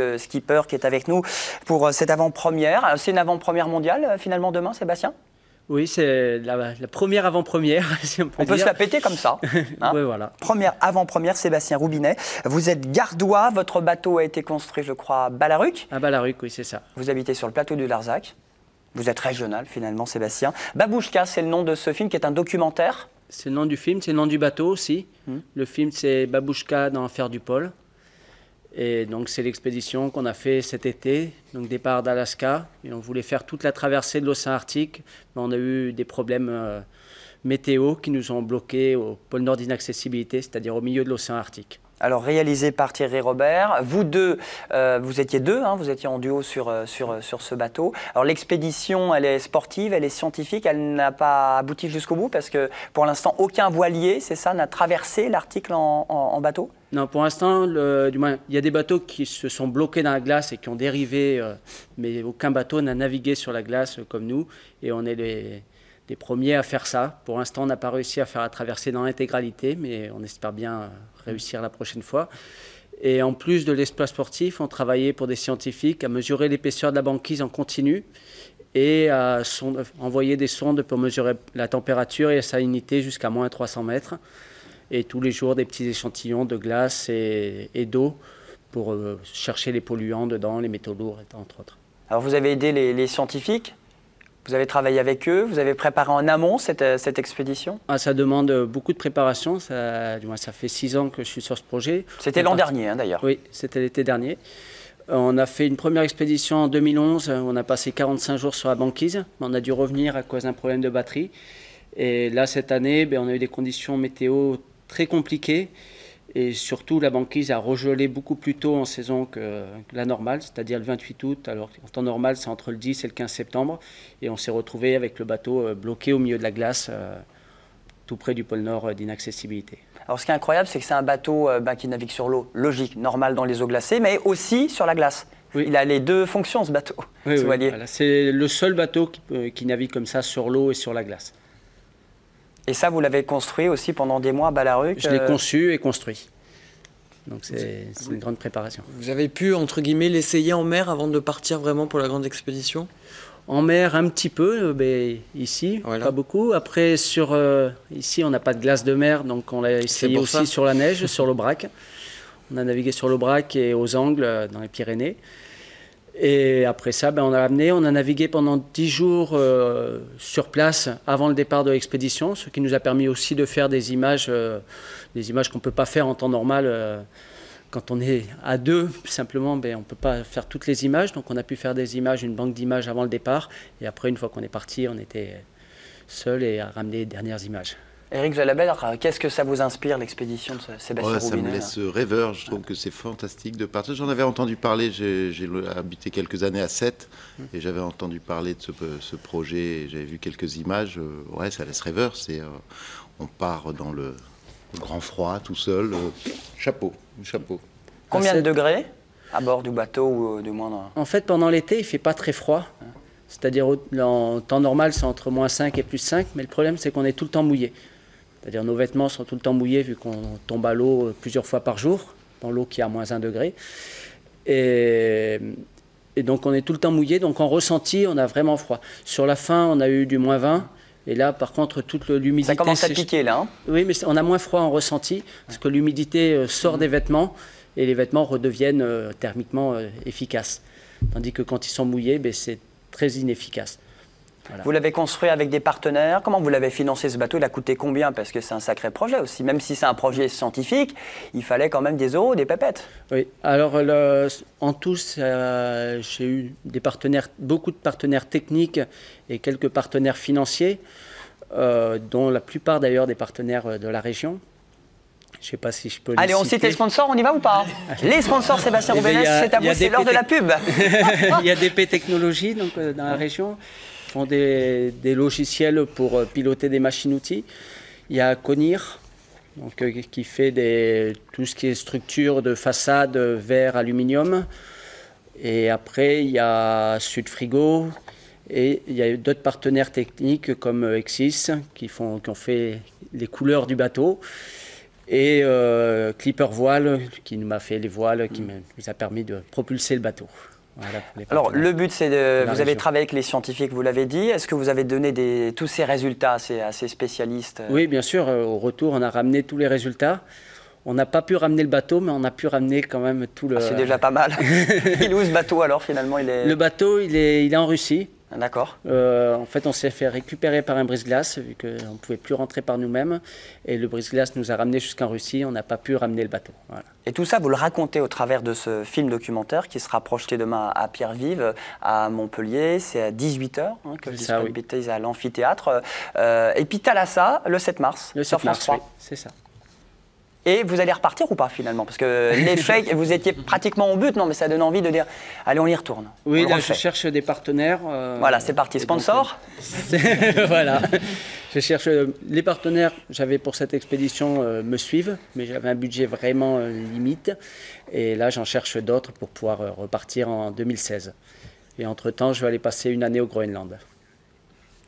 le skipper qui est avec nous pour cette avant-première. C'est une avant-première mondiale finalement demain, Sébastien? Oui, c'est la première avant-première, si on peut dire. On peut se la péter comme ça. Hein. Oui, voilà. Première avant-première, Sébastien Roubinet. Vous êtes gardois, votre bateau a été construit, je crois, à Ballaruc. À Ballaruc, oui, c'est ça. Vous habitez sur le plateau du Larzac. Vous êtes régional finalement, Sébastien. Babouchka, c'est le nom de ce film qui est un documentaire. C'est le nom du film, c'est le nom du bateau aussi. Le film, c'est Babouchka dans l'enfer du pôle. Et donc, c'est l'expédition qu'on a fait cet été, donc départ d'Alaska. Et on voulait faire toute la traversée de l'océan Arctique. Mais on a eu des problèmes météo qui nous ont bloqués au pôle Nord d'inaccessibilité, c'est-à-dire au milieu de l'océan Arctique. Alors, réalisé par Thierry Robert. Vous deux, vous étiez deux, hein, vous étiez en duo sur ce bateau. Alors, l'expédition, elle est sportive, elle est scientifique, elle n'a pas abouti jusqu'au bout parce que, pour l'instant, aucun voilier, c'est ça, n'a traversé l'Arctique en bateau? Non, pour l'instant, du moins, il y a des bateaux qui se sont bloqués dans la glace et qui ont dérivé, mais aucun bateau n'a navigué sur la glace comme nous. Et on est les premiers à faire ça. Pour l'instant, on n'a pas réussi à faire la traversée dans l'intégralité, mais on espère bien réussir la prochaine fois. Et en plus de l'exploit sportif, on travaillait pour des scientifiques à mesurer l'épaisseur de la banquise en continu et à envoyer des sondes pour mesurer la température et la salinité jusqu'à moins 300 mètres. Et tous les jours, des petits échantillons de glace et d'eau pour chercher les polluants dedans, les métaux lourds, entre autres. Alors, vous avez aidé les scientifiques, vous avez travaillé avec eux, vous avez préparé en amont cette expédition? Ça demande beaucoup de préparation, ça fait 6 ans que je suis sur ce projet. C'était l'an dernier, hein, d'ailleurs. Oui, c'était l'été dernier. On a fait une première expédition en 2011, on a passé 45 jours sur la banquise, mais on a dû revenir à cause d'un problème de batterie. Et là, cette année, on a eu des conditions météo très compliqué et surtout la banquise a regelé beaucoup plus tôt en saison que la normale, c'est-à-dire le 28 août, alors qu'en temps normal c'est entre le 10 et le 15 septembre et on s'est retrouvé avec le bateau bloqué au milieu de la glace tout près du pôle Nord d'inaccessibilité. Alors ce qui est incroyable, c'est que c'est un bateau qui navigue sur l'eau, logique, normal dans les eaux glacées, mais aussi sur la glace. Oui. Il a les deux fonctions ce bateau, ce voilier. Voilà, c'est le seul bateau qui navigue comme ça sur l'eau et sur la glace. Et ça, vous l'avez construit aussi pendant des mois à Ballaruc? Je l'ai conçu et construit. Donc c'est une grande préparation. Vous avez pu, entre guillemets, l'essayer en mer avant de partir vraiment pour la grande expédition? En mer, un petit peu, ici, voilà. Pas beaucoup. Après, ici, on n'a pas de glace de mer, donc on l'a essayé aussi sur la neige, sur l'Aubrac. On a navigué sur l'Aubrac et aux Angles, dans les Pyrénées. Et après ça, on a navigué pendant 10 jours sur place avant le départ de l'expédition, ce qui nous a permis aussi de faire des images qu'on ne peut pas faire en temps normal. Quand on est à deux, simplement, on ne peut pas faire toutes les images. Donc on a pu faire des images, une banque d'images avant le départ. Et après, une fois qu'on est parti, on était seul et à ramener les dernières images. Éric Jalabert, qu'est-ce que ça vous inspire, l'expédition de Sébastien Roubinet? Ça me laisse rêveur, je trouve que c'est fantastique de partir. J'en avais entendu parler, j'ai habité quelques années à Sète, et j'avais entendu parler de ce projet, j'avais vu quelques images. Ouais, ça laisse rêveur, on part dans le grand froid, tout seul, chapeau. Combien de degrés à bord du bateau, ou du moins En fait, pendant l'été, il ne fait pas très froid. C'est-à-dire, en temps normal, c'est entre moins 5 et plus 5, mais le problème, c'est qu'on est tout le temps mouillé. C'est-à-dire nos vêtements sont tout le temps mouillés vu qu'on tombe à l'eau plusieurs fois par jour, dans l'eau qui est à moins 1 degré. Et donc on est tout le temps mouillé, donc en ressenti, on a vraiment froid. Sur la fin, on a eu du moins 20, et là par contre, toute l'humidité... Ça commence à piquer là, hein? Oui, mais on a moins froid en ressenti, parce que l'humidité sort des vêtements, et les vêtements redeviennent thermiquement efficaces. Tandis que quand ils sont mouillés, c'est très inefficace. Voilà. Vous l'avez construit avec des partenaires. Comment vous l'avez financé ce bateau? Il a coûté combien? Parce que c'est un sacré projet aussi. Même si c'est un projet scientifique, il fallait quand même des euros, des pépettes. Oui, alors en tout, j'ai eu beaucoup de partenaires techniques et quelques partenaires financiers, dont la plupart d'ailleurs des partenaires de la région. Je ne sais pas si je peux les Allez, on cite les sponsors, on y va ou pas? Les sponsors, Sébastien Roubinet, c'est à vous, c'est l'heure de la pub. Il y a DP Technologies donc, dans la région. Font des logiciels pour piloter des machines-outils. Il y a Conir, donc, qui fait tout ce qui est structure de façade, verre, aluminium. Et après, il y a Sud Frigo. Et il y a d'autres partenaires techniques comme Exis qui ont fait les couleurs du bateau. Et Clipper Voile, qui m'a fait les voiles, qui nous a permis de propulser le bateau. Voilà, alors, le but, c'est de... Vous avez région. travaillé avec les scientifiques, vous l'avez dit. Est-ce que vous avez donné tous ces résultats à ces spécialistes? Oui, bien sûr. Au retour, on a ramené tous les résultats. On n'a pas pu ramener le bateau, mais on a pu ramener quand même tout le... C'est déjà pas mal. Il est où ce bateau, alors, finalement? Le bateau, il est en Russie. D'accord. En fait, on s'est fait récupérer par un brise-glace, vu qu'on ne pouvait plus rentrer par nous-mêmes. Et le brise-glace nous a ramenés jusqu'en Russie. On n'a pas pu ramener le bateau. Voilà. Et tout ça, vous le racontez au travers de ce film documentaire qui sera projeté demain à Pierre-Vive, à Montpellier. C'est à 18h que je dis pas de bêtises, à l'amphithéâtre. Et puis Thalassa, le 7 mars, le sur 7 mars, France 3. oui, c'est ça. Et vous allez repartir ou pas finalement? Parce que l'échec, vous étiez pratiquement au but, non? Mais ça donne envie de dire, allez, on y retourne. Oui, là, je cherche des partenaires. Voilà, c'est parti. Sponsor? Voilà. Je cherche les partenaires. J'avais pour cette expédition me suivent, mais j'avais un budget vraiment limite. Et là, j'en cherche d'autres pour pouvoir repartir en 2016. Et entre-temps, je vais aller passer une année au Groenland.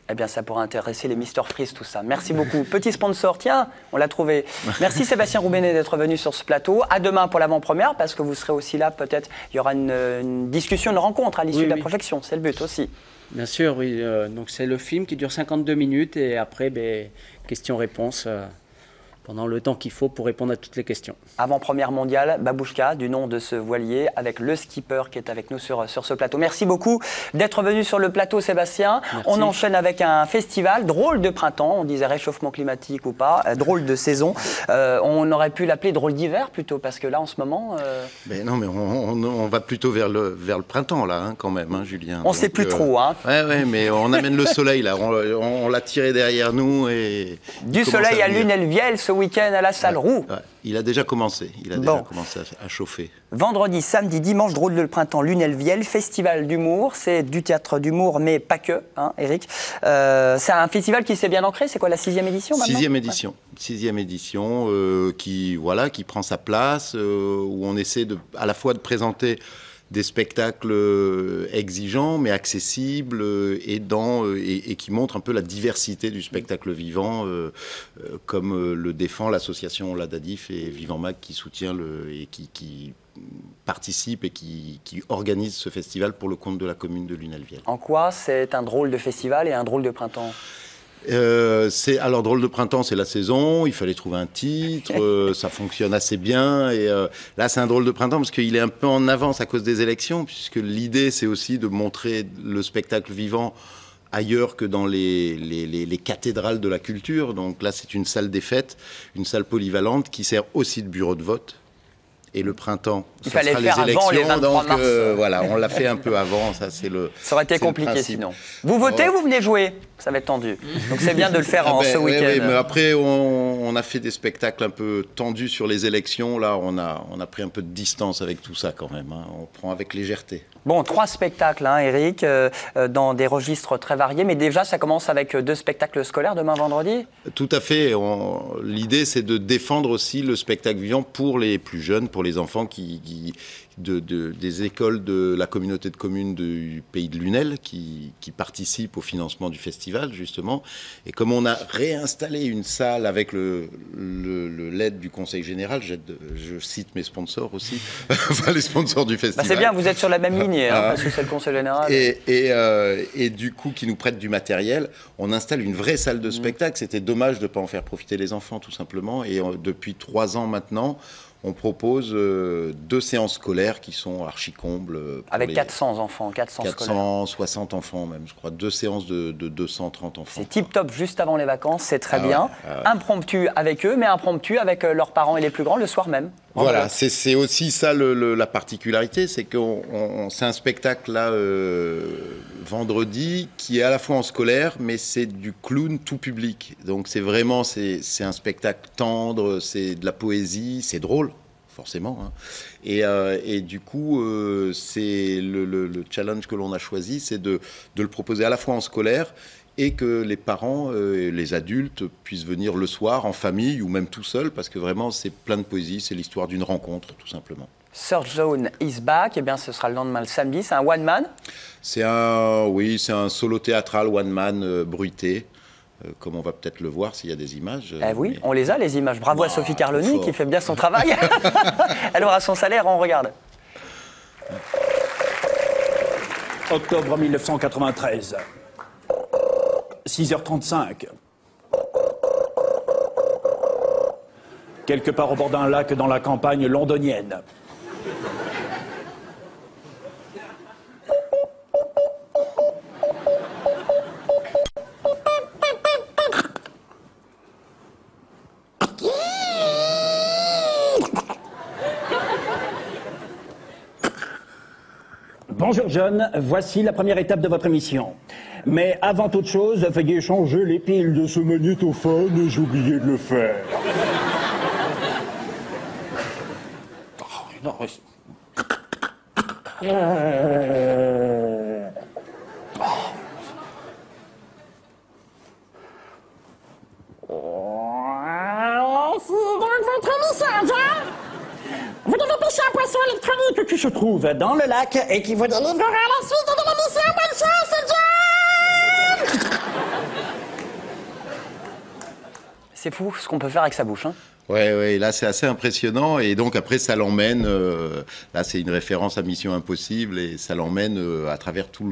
Eh bien, ça pourrait intéresser les Mr. Freeze, tout ça. Merci beaucoup. Petit sponsor, tiens, on l'a trouvé. Merci Sébastien Roubénet d'être venu sur ce plateau. À demain pour l'avant-première, parce que vous serez aussi là, peut-être. Il y aura une discussion, une rencontre à l'issue de la projection. C'est le but aussi. Bien sûr, oui. Donc, c'est le film qui dure 52 minutes et après, questions-réponses pendant le temps qu'il faut pour répondre à toutes les questions. Avant-première mondiale, Babouchka, du nom de ce voilier, avec le skipper qui est avec nous sur ce plateau. Merci beaucoup d'être venu sur le plateau, Sébastien. Merci. On enchaîne avec un festival, drôle de printemps, on disait réchauffement climatique ou pas, drôle de saison. On aurait pu l'appeler drôle d'hiver plutôt, parce que là, en ce moment... Mais non, mais on va plutôt vers le printemps, là, quand même, Julien. On ne sait plus trop, Ouais, mais on amène le soleil, là. On l'a tiré derrière nous et... Du soleil à Lunel-Viel, ce week-end à la salle Roux. Ouais. Il a déjà commencé. Déjà commencé à chauffer. Vendredi, samedi, dimanche, drôle de printemps, Lunel-Viel, festival d'humour. C'est du théâtre d'humour, mais pas que, Eric. C'est un festival qui s'est bien ancré. C'est quoi, la 6e édition maintenant? 6e édition. 6e édition qui prend sa place, où on essaie à la fois de présenter des spectacles exigeants mais accessibles et qui montrent un peu la diversité du spectacle vivant, comme le défend l'association Ladadif et Vivant Mag qui soutient et qui participe et qui organise ce festival pour le compte de la commune de Lunel-Viel. En quoi c'est un drôle de festival et un drôle de printemps? Alors, drôle de printemps, c'est la saison, il fallait trouver un titre, ça fonctionne assez bien. Et là, c'est un drôle de printemps parce qu'il est un peu en avance à cause des élections, puisque l'idée, c'est aussi de montrer le spectacle vivant ailleurs que dans les cathédrales de la culture. Donc là, c'est une salle des fêtes, une salle polyvalente qui sert aussi de bureau de vote. Et le printemps, il fallait le faire avant les 23 mars. Voilà, on l'a fait un peu avant, ça c'est le... Ça aurait été compliqué sinon. Vous votez, vous venez jouer, ça va être tendu. Donc c'est bien de le faire ce week-end. Oui, mais après on a fait des spectacles un peu tendus sur les élections. Là, on a pris un peu de distance avec tout ça quand même. On prend avec légèreté. Bon, 3 spectacles, Eric, dans des registres très variés. Mais déjà, ça commence avec 2 spectacles scolaires demain vendredi? Tout à fait. L'idée, c'est de défendre aussi le spectacle vivant pour les plus jeunes, pour les enfants des écoles de la communauté de communes du pays de Lunel qui participent au financement du festival, justement. Et comme on a réinstallé une salle avec l'aide du Conseil général, je cite mes sponsors aussi, enfin les sponsors du festival. C'est bien, vous êtes sur la même ligne, parce que c'est le Conseil général. Et du coup, qui nous prête du matériel, on installe une vraie salle de spectacle. C'était dommage de ne pas en faire profiter les enfants, tout simplement. Et depuis 3 ans maintenant, on propose 2 séances scolaires qui sont archi-combles. Avec 400 enfants, 460 enfants même, je crois. 2 séances de 230 enfants. C'est tip-top juste avant les vacances, c'est très bien. Impromptu avec eux, mais impromptu avec leurs parents et les plus grands le soir même. Voilà, c'est aussi ça la particularité, c'est que c'est un spectacle là vendredi qui est à la fois en scolaire, mais c'est du clown tout public. Donc c'est un spectacle tendre, c'est de la poésie, c'est drôle, forcément. Et du coup, c'est le challenge que l'on a choisi, c'est de le proposer à la fois en scolaire et que les parents, les adultes puissent venir le soir en famille ou même tout seul, parce que vraiment c'est plein de poésie, c'est l'histoire d'une rencontre tout simplement. Surf Zone is back, bien ce sera le lendemain le samedi, c'est un one man? C'est un solo théâtral one man bruité. comme on va peut-être le voir s'il y a des images. Eh oui, mais- on les a, les images. Bravo à Bah, Sophie Carloni fort. qui fait bien son travail. Elle aura son salaire, on regarde. Octobre 1993. 6h35. Quelque part au bord d'un lac dans la campagne londonienne. Bonjour John, voici la première étape de votre émission. Mais avant toute chose, veuillez changer les piles de ce magnétophone, j'ai oublié de le faire. Non, reste. Vous devez pêcher un poisson électronique qui se trouve dans le lac et qui vous délivrera la suite de l'émission. Bonne chance, John! C'est fou ce qu'on peut faire avec sa bouche. Hein. Ouais, là c'est assez impressionnant et donc après ça l'emmène, là c'est une référence à Mission Impossible et ça l'emmène à travers tout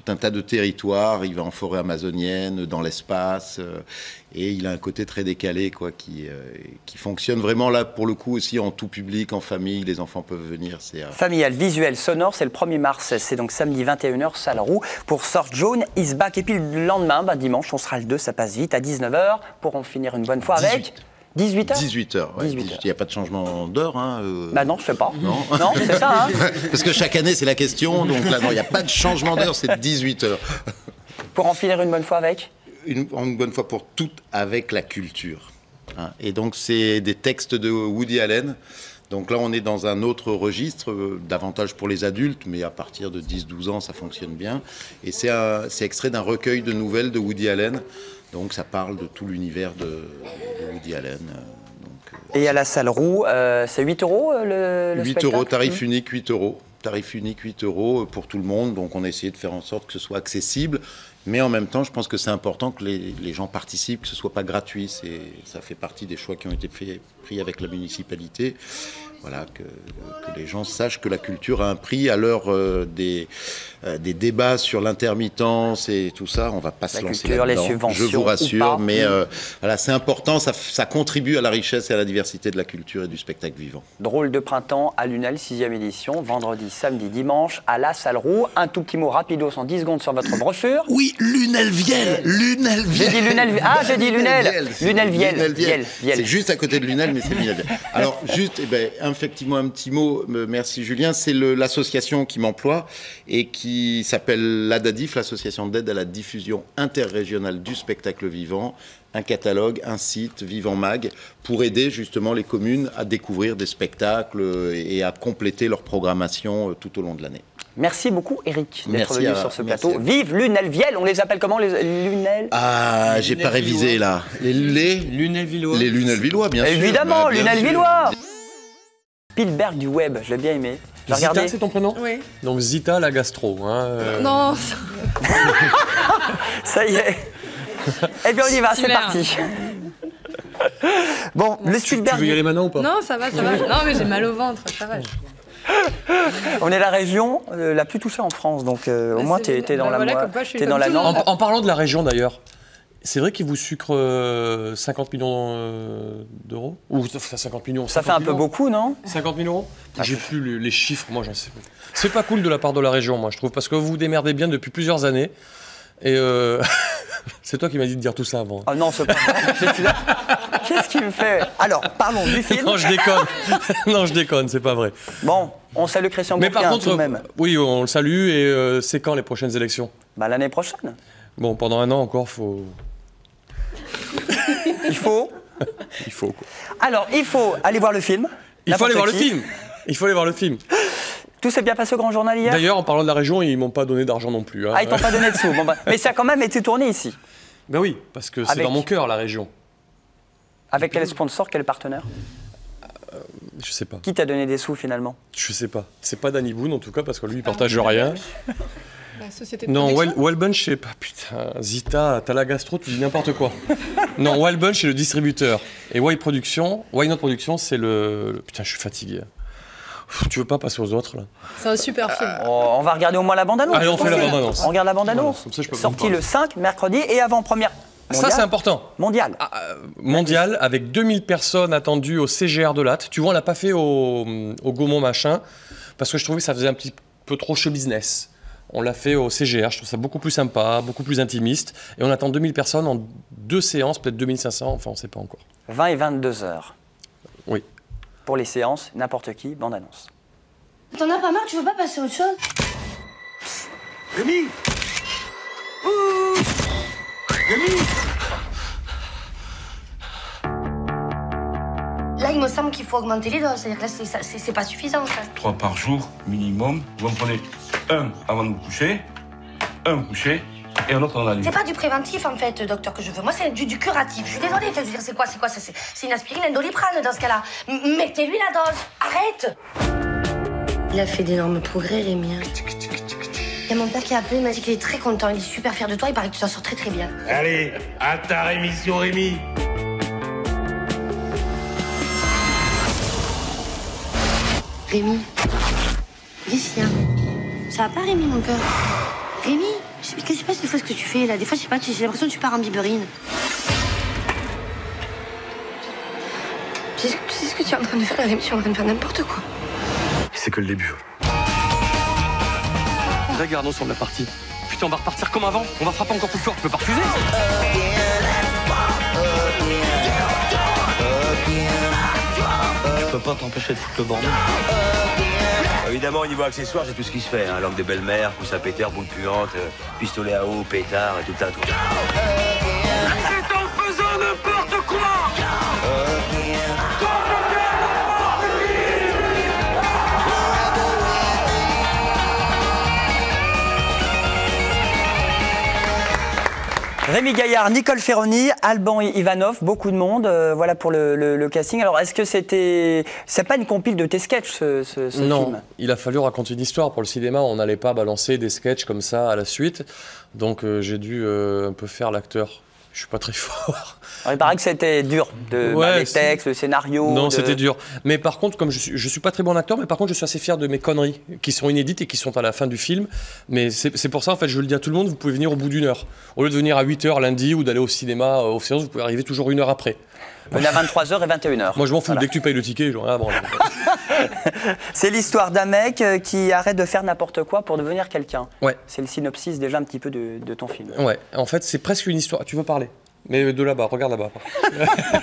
un tas de territoires. Il va en forêt amazonienne, dans l'espace et il a un côté très décalé quoi, qui fonctionne vraiment là pour le coup aussi en tout public, en famille, les enfants peuvent venir. Familial, visuel, sonore, c'est le 1er mars, c'est donc samedi 21h, salle Roux pour Sort Jaune, Is Back. Et puis le lendemain, dimanche, on sera le 2, ça passe vite, à 19h pour en finir une bonne fois avec... 18h 18h, ouais. 18h. Il n'y a pas de changement d'heure. Hein, Bah non, je sais pas. Non, non c'est ça. Hein. Parce que chaque année, c'est la question. Donc là, non, il n'y a pas de changement d'heure, c'est 18h. Pour en finir une bonne fois avec une bonne fois pour toutes avec la culture. Hein. Et donc, c'est des textes de Woody Allen. Donc là, on est dans un autre registre, davantage pour les adultes, mais à partir de 10-12 ans, ça fonctionne bien. Et c'est extrait d'un recueil de nouvelles de Woody Allen. Donc ça parle de tout l'univers de Woody Allen. Et à la salle Roux, c'est 8 € le 8 spectacle. €, tarif unique 8 €. Tarif unique 8 € pour tout le monde. Donc on a essayé de faire en sorte que ce soit accessible. Mais en même temps, je pense que c'est important que les gens participent, que ce ne soit pas gratuit. Ça fait partie des choix qui ont été pris avec la municipalité. Voilà, que les gens sachent que la culture a un prix à l'heure des débats sur l'intermittence et tout ça. On ne va pas se lancer là-dedans, les subventions, je vous rassure. ou pas. Mais voilà, c'est important, ça contribue à la richesse et à la diversité de la culture et du spectacle vivant. Drôle de printemps à Lunel, 6e édition, vendredi, samedi, dimanche, à la salle Roux. Un tout petit mot rapidos en 10 secondes sur votre brochure. Oui, Lunel-Viel. J'ai dit Lunel. Ah, j'ai dit Lunel. Lunel-Viel. C'est juste à côté de Lunel, mais c'est Lunel-Viel. Alors, juste, effectivement, un petit mot, merci Julien, c'est l'association qui m'emploie et qui s'appelle l'ADADIF, l'association d'aide à la diffusion interrégionale du spectacle vivant, un catalogue, un site, Vivant Mag, pour aider justement les communes à découvrir des spectacles et à compléter leur programmation tout au long de l'année. Merci beaucoup Eric d'être venu sur ce plateau. Merci. Vive Lunel-Viel, on les appelle comment les Lunel? Ah, j'ai pas révisé là. Les Lunel-Villois. Les Lunel-Villois, bien sûr. Évidemment, Bah, bien Lunel-Villois. Spielberg du web, je l'ai bien aimé. J'ai regardé. Zita, c'est ton prénom? Oui. Donc Zita, la gastro. Hein, Non, Ça y est. Eh bien on y va, c'est Super. parti. Bon, le Tu Spielberg. veux y aller maintenant ou pas? non, ça va, ça va. Non, mais j'ai mal au ventre, ça va. On est la région la plus touchée en France, donc au moins c'est t'es dans bien. la Voilà, moi- comme quoi, je suis t'es comme dans la tout le monde. norme. En parlant de la région d'ailleurs, c'est vrai qu'ils vous sucrent 50 millions d'euros? Ou 50 millions? Ça fait un peu beaucoup, non? 50 000 euros? J'ai plus les chiffres, moi j'en sais pas. C'est pas cool de la part de la région, moi je trouve, parce que vous vous démerdez bien depuis plusieurs années. Et c'est toi qui m'as dit de dire tout ça avant. Oh non, c'est pas vrai. Qu'est-ce qu'il me fait? Alors, parlons du film. Non, je déconne. Non, je déconne, c'est pas vrai. Bon, on salue Christian Mais Bourquin par tout de contre, même. oui, on le salue. Et c'est quand les prochaines élections? L'année prochaine. Bon, pendant un an encore, faut. Il faut. Il faut quoi. Alors, il faut aller voir le film. Il faut aller voir le N'importe qui. film. Il faut aller voir le film. Tout s'est bien passé au Grand Journal hier? D'ailleurs, en parlant de la région, ils m'ont pas donné d'argent non plus. Hein. Ah, ils t'ont pas donné de sous. Bon, mais ça a quand même été tourné ici. Ben oui, parce que c'est Avec- dans mon cœur la région. Avec quel sponsor, quel partenaire? Je sais pas. Qui t'a donné des sous finalement? Je sais pas. C'est pas Danny Boone en tout cas parce que lui il partage rien. La société de Non, production. Wild Bunch, c'est pas. Putain, Zita, t'as la gastro, tu dis n'importe quoi. Non, Wild Bunch, c'est le distributeur. Et Why Not Production, c'est le. Putain, je suis fatigué. Tu veux pas passer aux autres, là? C'est un super film. On va regarder au moins la bande-annonce. Allez, on fait la bande-annonce. On regarde la bande-annonce. Comme ça, je peux Sorti vous le 5, mercredi, et avant-première. Ça, c'est important. Mondial. Mondial, avec 2000 personnes attendues au CGR de Latte. Tu vois, on l'a pas fait au Gaumont machin, parce que je trouvais que ça faisait un petit peu trop show business. On l'a fait au CGR, je trouve ça beaucoup plus sympa, beaucoup plus intimiste. Et on attend 2000 personnes en 2 séances, peut-être 2500, enfin on sait pas encore. 20 et 22 heures. Oui. Pour les séances, n'importe qui, bande-annonce. T'en as pas marre, tu veux pas passer à autre chose? Rémi! Rémi! Là, il me semble qu'il faut augmenter les doses. C'est-à-dire que là, c'est pas suffisant, ça. 3 par jour, minimum. Vous en prenez un avant de vous coucher, un au coucher et un autre dans la nuit. C'est pas du préventif, en fait, docteur, que je veux. Moi, c'est du curatif. Je suis désolée. Je veux dire, c'est quoi? C'est une aspirine, un Doliprane, dans ce cas-là. Mettez-lui la dose. Arrête! Il a fait d'énormes progrès, Rémi. Il y a mon père qui a appelé, il m'a dit qu'il est très content. Il est super fier de toi. Il paraît que tu t'en sors très, très bien. Allez, à ta rémission, Rémi. Rémi, viens ici, hein. Ça va pas, Rémi, mon cœur? Rémi, qu'est-ce qui se passe des fois ce que tu fais, là? Des fois, je sais pas, j'ai l'impression que tu pars en biberine. Tu sais ce que tu es en train de faire, là, Rémi? Tu es en train de faire n'importe quoi. C'est que le début. Regarde, on semble la partie. Putain, on va repartir comme avant. On va frapper encore plus fort. Tu peux pas refuser? Je peux pas t'empêcher de foutre le bordel. Évidemment, au niveau accessoire, j'ai tout ce qui se fait. Hein. Langue de belle-mère, pouce à péter, boule puante, pistolet à eau, pétard et tout ça. Tout. C'est en faisant n'importe quoi! Rémi Gaillard, Nicole Ferroni, Alban Ivanov, beaucoup de monde. Voilà pour le casting. Alors, est-ce que c'est pas une compile de tes sketchs, ce Non, film? il a fallu raconter une histoire pour le cinéma. On n'allait pas balancer des sketchs comme ça à la suite. Donc j'ai dû un peu faire l'acteur. Je suis pas très fort. Alors, il paraît que c'était dur, les textes, le scénario. Non, c'était dur. Mais par contre, comme je suis pas très bon acteur, mais par contre, je suis assez fier de mes conneries qui sont inédites et qui sont à la fin du film. Mais c'est pour ça, en fait, je le dis à tout le monde, vous pouvez venir au bout d'une heure. Au lieu de venir à 8h lundi ou d'aller au cinéma aux séances, vous pouvez arriver toujours 1 heure après. Venez à 23h et 21h. Moi, je m'en fous. Voilà. Dès que tu payes le ticket, genre, ah, bon, C'est l'histoire d'un mec qui arrête de faire n'importe quoi pour devenir quelqu'un. Ouais. C'est le synopsis déjà un petit peu de ton film. Ouais, en fait, c'est presque une histoire. Tu veux parler? Mais de là-bas, regarde là-bas.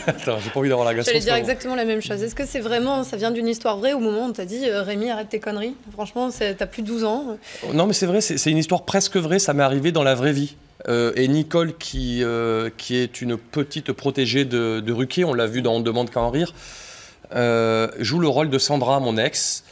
Attends, j'ai pas envie d'avoir la gastro. J'allais dire exactement la même chose. Est-ce que c'est vraiment, ça vient d'une histoire vraie au moment où on t'a dit Rémi, arrête tes conneries? Franchement, t'as plus de 12 ans. Non, mais c'est vrai, c'est une histoire presque vraie, ça m'est arrivé dans la vraie vie. Et Nicole, qui est une petite protégée de Ruquier, on l'a vu dans On ne demande qu'à en rire, joue le rôle de Sandra, mon ex,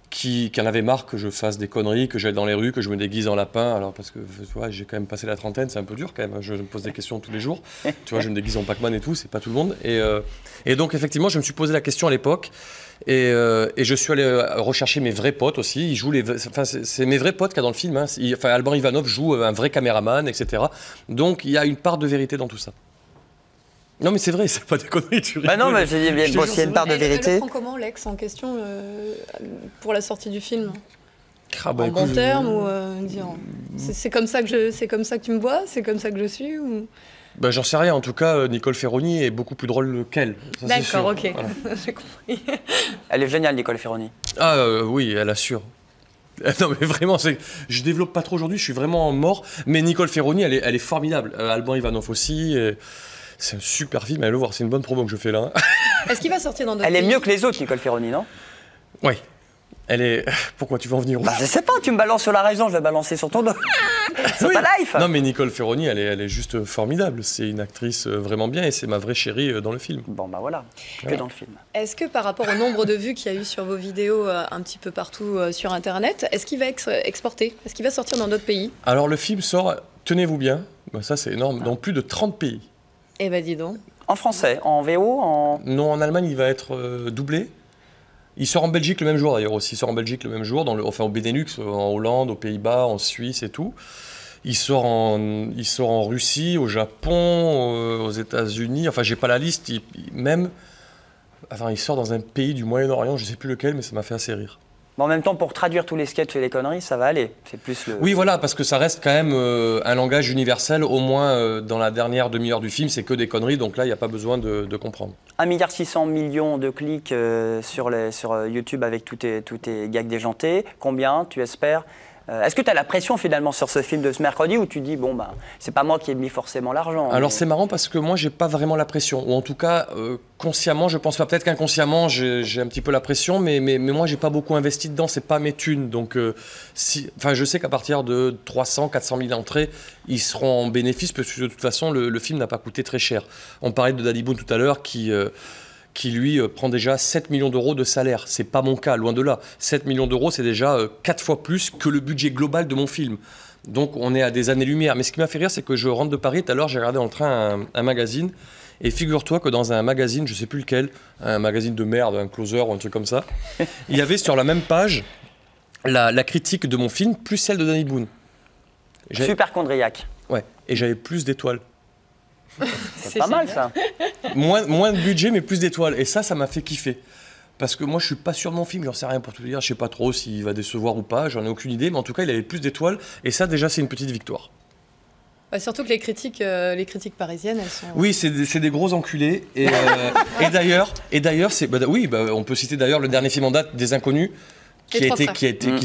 qui en avait marre que je fasse des conneries, que j'aille dans les rues, que je me déguise en lapin. Alors, parce que tu vois, j'ai quand même passé la trentaine, c'est un peu dur quand même. Je me pose des questions tous les jours. Tu vois, je me déguise en Pac-Man et tout, c'est pas tout le monde. Et donc, effectivement, je me suis posé la question à l'époque. Et je suis allé rechercher mes vrais potes aussi. Ils jouent c'est mes vrais potes qu'il y a dans le film. Hein. Alban Ivanov joue un vrai caméraman, etc. Donc, il y a une part de vérité dans tout ça. Non, mais c'est vrai, c'est pas des conneries, tu rigoles. Bah non, mais j'ai dit, s'il y a une part de vérité. Elle le prend comment, l'ex, en question, pour la sortie du film? Ah bah, en bon terme ou c'est comme ça que tu me vois, c'est comme ça que je suis ou... Bah, j'en sais rien. En tout cas, Nicole Ferroni est beaucoup plus drôle qu'elle. D'accord, ok. Voilà. J'ai compris. Elle est géniale, Nicole Ferroni. Ah oui, elle assure. Non mais vraiment, je développe pas trop aujourd'hui, je suis vraiment mort. Mais Nicole Ferroni, elle est formidable. Alban Ivanov aussi. C'est un super film, allez le voir, c'est une bonne promo que je fais là. Est-ce qu'il va sortir dans d'autres pays? Elle est mieux que les autres, Nicole Ferroni, non? Oui. Elle est... Pourquoi tu veux en venir où? Bah, je sais pas, tu me balances sur la raison, je vais balancer sur ton dos. Sur ta life. Non mais Nicole Ferroni, elle est juste formidable. C'est une actrice vraiment bien et c'est ma vraie chérie dans le film. Bon bah voilà, que dans le film. Est-ce que par rapport au nombre de vues qu'il y a eu sur vos vidéos un petit peu partout sur Internet, est-ce qu'il va être exporté? Est-ce qu'il va sortir dans d'autres pays? Alors le film sort, tenez-vous bien, bah, ça c'est énorme, dans plus de 30 pays. Eh ben dis donc. En français, en VO, Non, en Allemagne il va être doublé. Il sort en Belgique le même jour d'ailleurs aussi. Il sort en Belgique le même jour, enfin au Benelux, en Hollande, aux Pays-Bas, en Suisse et tout. Il sort en Russie, au Japon, aux États-Unis. Enfin, j'ai pas la liste. Il sort dans un pays du Moyen-Orient, je sais plus lequel, mais ça m'a fait assez rire. Mais en même temps, pour traduire tous les sketchs et les conneries, ça va aller. C'est plus le... Oui, voilà, parce que ça reste quand même un langage universel. Au moins, dans la dernière demi-heure du film, c'est que des conneries. Donc là, il n'y a pas besoin de comprendre. 1,6 milliard de clics sur YouTube avec tous tes gags déjantés. Combien, tu espères? Est-ce que tu as la pression finalement sur ce film de ce mercredi où tu dis, bon, bah, c'est pas moi qui ai mis forcément l'argent? Alors c'est marrant parce que moi, j'ai pas vraiment la pression. Ou en tout cas, consciemment, je pense pas. Peut-être qu'inconsciemment, j'ai un petit peu la pression, mais moi, j'ai pas beaucoup investi dedans. C'est pas mes thunes. Donc, je sais qu'à partir de 300, 400 000 entrées, ils seront en bénéfice parce que de toute façon, le film n'a pas coûté très cher. On parlait de Danny Boone tout à l'heure qui lui prend déjà 7 millions d'euros de salaire. C'est pas mon cas, loin de là. 7 millions d'euros, c'est déjà 4 fois plus que le budget global de mon film. Donc on est à des années-lumière. Mais ce qui m'a fait rire, c'est que je rentre de Paris. Tout à l'heure, j'ai regardé dans le train un magazine. Et figure-toi que dans un magazine, je sais plus lequel, un magazine de merde, un closer ou un truc comme ça, il y avait sur la même page la critique de mon film, plus celle de Danny Boone. Super chondriaque. Ouais, et j'avais plus d'étoiles. C'est pas mal ça. Moins de budget mais plus d'étoiles. Et ça m'a fait kiffer. Parce que moi je suis pas sûr de mon film, j'en sais rien pour tout dire. Je sais pas trop s'il va décevoir ou pas, j'en ai aucune idée. Mais en tout cas il avait plus d'étoiles. Et ça déjà c'est une petite victoire. Bah, surtout que les critiques parisiennes, elles sont... Oui, c'est des gros enculés. Et d'ailleurs, on peut citer d'ailleurs le dernier film en date, Des Inconnus, qui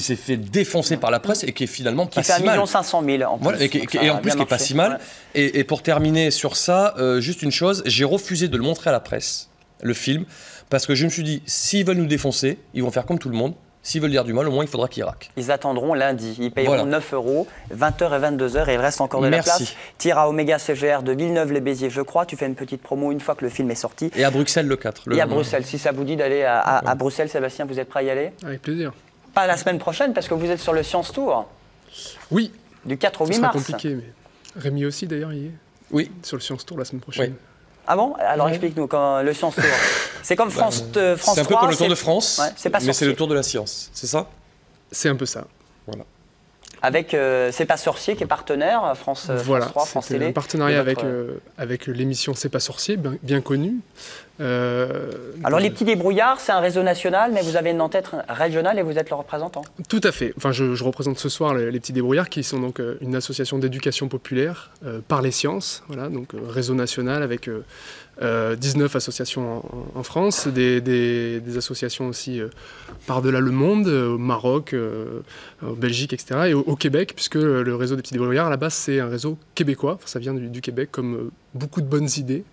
s'est fait défoncer par la presse et qui est finalement pas si mal. Qui fait 1 500 000 en plus. Voilà, et en plus qui est pas si mal. Ouais. Et pour terminer sur ça, juste une chose, j'ai refusé de le montrer à la presse, le film, parce que je me suis dit, s'ils veulent nous défoncer, ils vont faire comme tout le monde. S'ils veulent dire du mal, au moins il faudra qu'ils raquent. Ils attendront lundi. Ils payeront 9 €, 20h et 22h, et il reste encore de la place. Tire à Oméga CGR de Villeneuve-les-Béziers, je crois. Tu fais une petite promo une fois que le film est sorti. Et à Bruxelles le 4. Et à Bruxelles. Si ça vous dit d'aller à Bruxelles, Sébastien, vous êtes prêt à y aller? Avec plaisir. Pas la semaine prochaine, parce que vous êtes sur le Science Tour. Oui. Du 4 au 8 mars. C'est compliqué, mais Rémi aussi d'ailleurs, il est. Oui. Sur le Science Tour la semaine prochaine. Oui. Ah bon? Alors explique-nous, le Science Tour. C'est comme France 3. C'est un peu comme le Tour de France, mais c'est le Tour de la science, c'est ça? C'est un peu ça. Voilà. Avec C'est pas sorcier qui est partenaire, France 3, France Télé. Un partenariat avec l'émission C'est pas sorcier, bien connue. Alors les petits débrouillards, c'est un réseau national, mais vous avez une entête régionale et vous êtes le représentant. Tout à fait. Enfin, je représente ce soir les petits débrouillards, qui sont donc une association d'éducation populaire par les sciences. Voilà, donc réseau national avec 19 associations en France, des associations aussi par-delà le monde, au Maroc, en Belgique, etc. Et au Québec, puisque le réseau des petits débrouillards, à la base, c'est un réseau québécois. Enfin, ça vient du Québec, comme beaucoup de bonnes idées.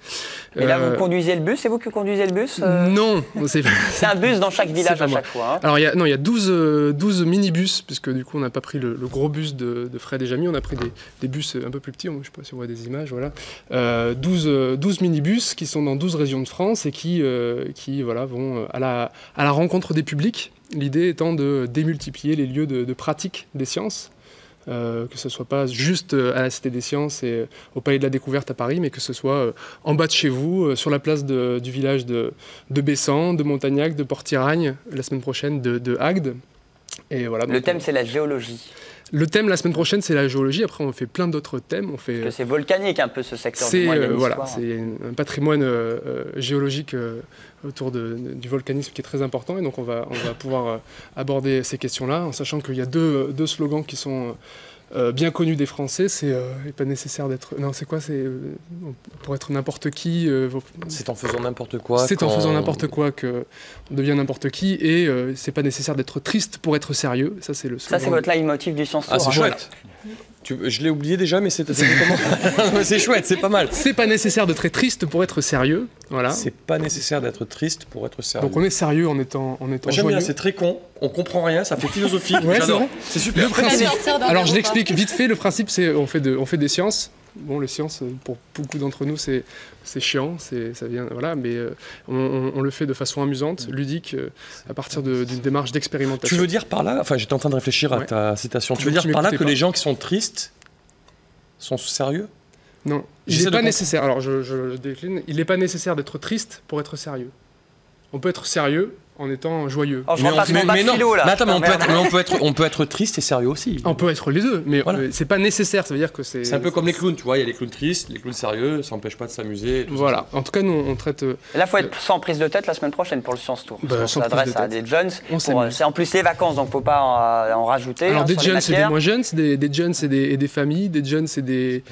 Et là, vous conduisez le bus? C'est vous qui conduisez le bus? Non. C'est un bus dans chaque village à chaque fois. Hein. Alors, il y a 12 minibus, puisque du coup, on n'a pas pris le gros bus de Fred et Jamy. On a pris des bus un peu plus petits. Je ne sais pas si on voit des images. Voilà. 12 minibus qui sont dans 12 régions de France et qui vont à la rencontre des publics. L'idée étant de démultiplier les lieux de pratique des sciences. Que ce ne soit pas juste à la Cité des Sciences et au Palais de la Découverte à Paris, mais que ce soit en bas de chez vous, sur la place du village de Bessan, de Montagnac, de Port-Tiragne, la semaine prochaine de Agde. Et voilà, le thème, c'est la géologie. Le thème la semaine prochaine, c'est la géologie. Après, on fait plein d'autres thèmes. Parce que c'est volcanique un peu ce secteur du voilà, c'est un patrimoine géologique autour du volcanisme qui est très important. Et donc, on va pouvoir aborder ces questions-là, en sachant qu'il y a deux slogans qui sont bien connus des Français. C'est pas nécessaire d'être... Non, c'est quoi? C'est pour être n'importe qui. C'est en faisant n'importe quoi. C'est en faisant n'importe quoi qu'on devient n'importe qui. Et c'est pas nécessaire d'être triste pour être sérieux. Ça, c'est le slogan. Ça, c'est votre leitmotiv du Science Tour. Ah, c'est chouette. Je l'ai oublié déjà, mais c'est comment? C'est chouette, c'est pas mal. C'est pas nécessaire d'être très triste pour être sérieux. Voilà. C'est pas nécessaire d'être triste pour être sérieux. Donc on est sérieux en étant J'aime bien, c'est très con, on comprend rien, ça fait philosophique. Ouais, j'adore. C'est super. Le principe, alors je l'explique vite fait, le principe c'est on fait des sciences. Bon, les sciences, pour beaucoup d'entre nous, c'est chiant, ça vient, voilà, mais on le fait de façon amusante, ludique, à partir d'une démarche d'expérimentation. Tu veux dire par là, enfin j'étais en train de réfléchir à ta citation, tu veux dire par là que les gens qui sont tristes sont sérieux? Non, il n'est pas nécessaire, alors je décline, il n'est pas nécessaire d'être triste pour être sérieux. On peut être sérieux en étant joyeux. Oh, je repasse mon bac philo, là. Mais attends, on peut être triste et sérieux aussi. On peut être les deux, mais voilà. C'est pas nécessaire, ça veut dire que c'est... C'est un peu comme les clowns, tu vois, il y a les clowns tristes, les clowns sérieux, ça n'empêche pas de s'amuser. Voilà, en tout cas, nous, on traite... Là, il faut être sans prise de tête la semaine prochaine pour le Science Tour. On s'adresse à des jeunes. C'est en plus les vacances, donc faut pas en rajouter. Alors, des jeunes, c'est des moins jeunes, des jeunes, c'est des familles, des jeunes, c'est des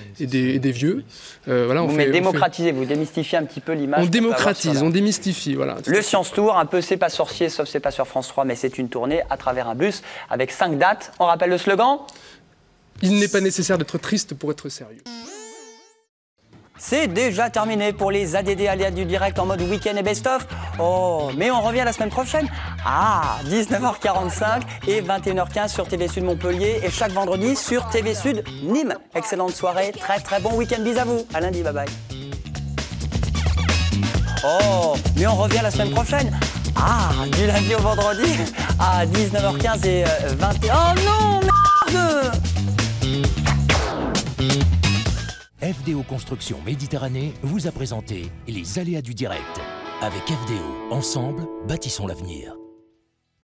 vieux. Voilà, vous démocratisez, vous démystifiez un petit peu l'image. On démocratise, on démystifie, voilà. Le Science Tour, un peu C'est pas sorcier, sauf c'est pas sur France 3, mais c'est une tournée à travers un bus avec 5 dates. On rappelle le slogan ? Il n'est pas nécessaire d'être triste pour être sérieux. C'est déjà terminé pour les ADD aléas du direct en mode week-end et best-of. Oh, mais on revient la semaine prochaine à 19h45 et 21h15 sur TV Sud Montpellier et chaque vendredi sur TV Sud Nîmes. Excellente soirée, très bon week-end. Bis à vous. À lundi, bye bye. Oh, mais on revient la semaine prochaine. Du lundi au vendredi à 19h15 et 21h. Oh non, merde! FDO Construction Méditerranée vous a présenté les aléas du direct. Avec FDO, ensemble, bâtissons l'avenir.